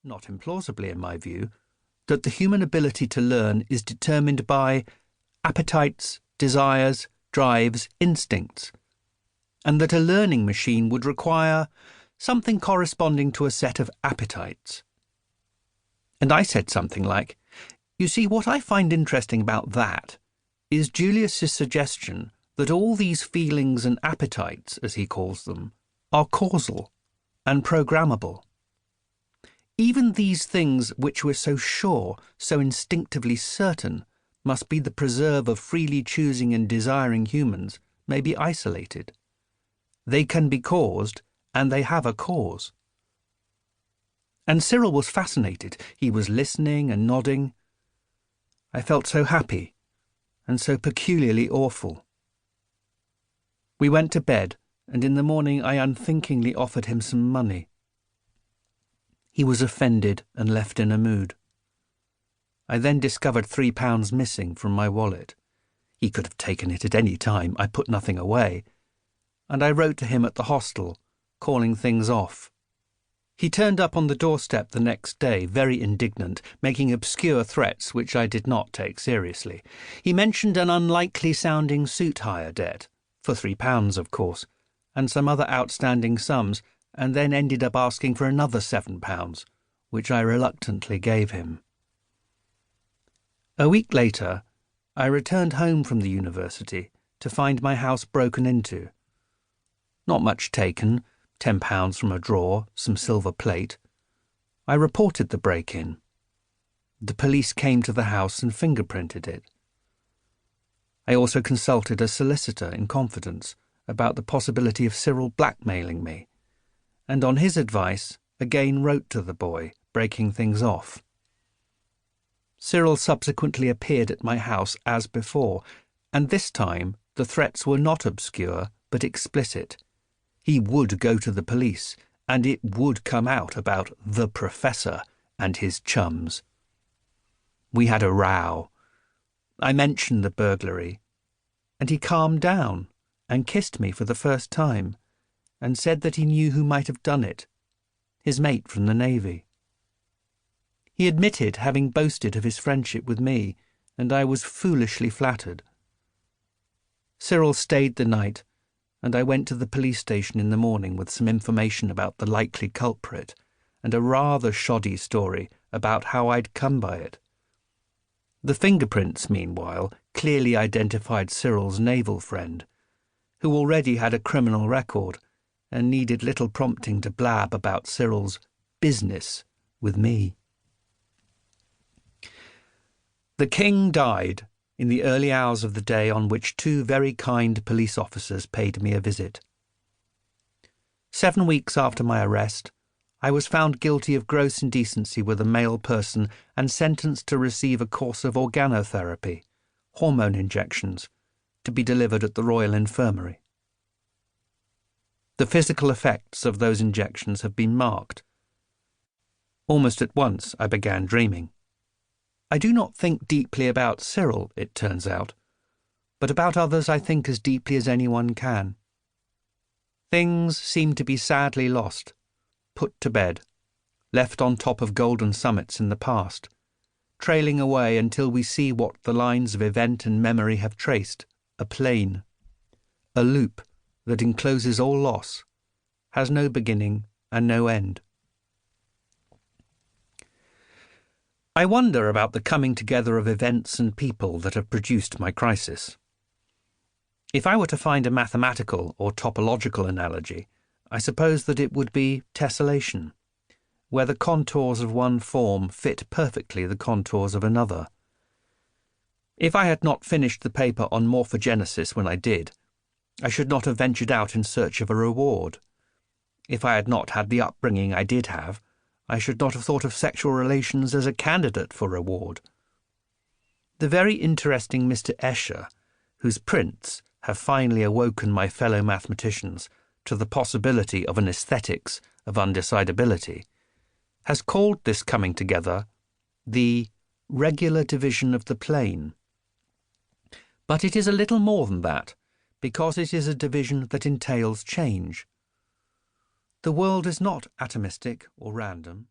not implausibly in my view, that the human ability to learn is determined by appetites, desires, drives, instincts, and that a learning machine would require something corresponding to a set of appetites. And I said something like, "You see, what I find interesting about that is Julius's suggestion that all these feelings and appetites, as he calls them, are causal and programmable. Even these things which we're so sure, so instinctively certain, must be the preserve of freely choosing and desiring humans, may be isolated. They can be caused, and they have a cause." And Cyril was fascinated. He was listening and nodding. I felt so happy and so peculiarly awful. We went to bed, and in the morning I unthinkingly offered him some money. He was offended and left in a mood. I then discovered £3 missing from my wallet. He could have taken it at any time. I put nothing away. And I wrote to him at the hostel, calling things off. He turned up on the doorstep the next day, very indignant, making obscure threats which I did not take seriously. He mentioned an unlikely-sounding suit hire debt, for £3, of course, and some other outstanding sums, and then ended up asking for another £7, which I reluctantly gave him. A week later, I returned home from the university to find my house broken into. Not much taken, £10 from a drawer, some silver plate. I reported the break-in. The police came to the house and fingerprinted it. I also consulted a solicitor in confidence about the possibility of Cyril blackmailing me, and on his advice again wrote to the boy, breaking things off. Cyril subsequently appeared at my house as before, and this time the threats were not obscure but explicit. He would go to the police, and it would come out about the professor and his chums. We had a row. I mentioned the burglary, and he calmed down and kissed me for the first time, and said that he knew who might have done it, his mate from the Navy. He admitted having boasted of his friendship with me, and I was foolishly flattered. Cyril stayed the night, and I went to the police station in the morning with some information about the likely culprit, and a rather shoddy story about how I'd come by it. The fingerprints, meanwhile, clearly identified Cyril's naval friend, who already had a criminal record and needed little prompting to blab about Cyril's business with me. The king died in the early hours of the day on which 2 very kind police officers paid me a visit. 7 weeks after my arrest, I was found guilty of gross indecency with a male person and sentenced to receive a course of organotherapy, hormone injections, to be delivered at the Royal Infirmary. The physical effects of those injections have been marked. Almost at once I began dreaming. I do not think deeply about Cyril, it turns out, but about others I think as deeply as anyone can. Things seem to be sadly lost, put to bed, left on top of golden summits in the past, trailing away until we see what the lines of event and memory have traced, a plane, a loop that encloses all loss, has no beginning and no end. I wonder about the coming together of events and people that have produced my crisis. If I were to find a mathematical or topological analogy, I suppose that it would be tessellation, where the contours of one form fit perfectly the contours of another. If I had not finished the paper on morphogenesis when I did, I should not have ventured out in search of a reward. If I had not had the upbringing I did have, I should not have thought of sexual relations as a candidate for reward. The very interesting Mr. Escher, whose prints have finally awoken my fellow mathematicians to the possibility of an aesthetics of undecidability, has called this coming together the regular division of the plane. But it is a little more than that, because it is a division that entails change. The world is not atomistic or random.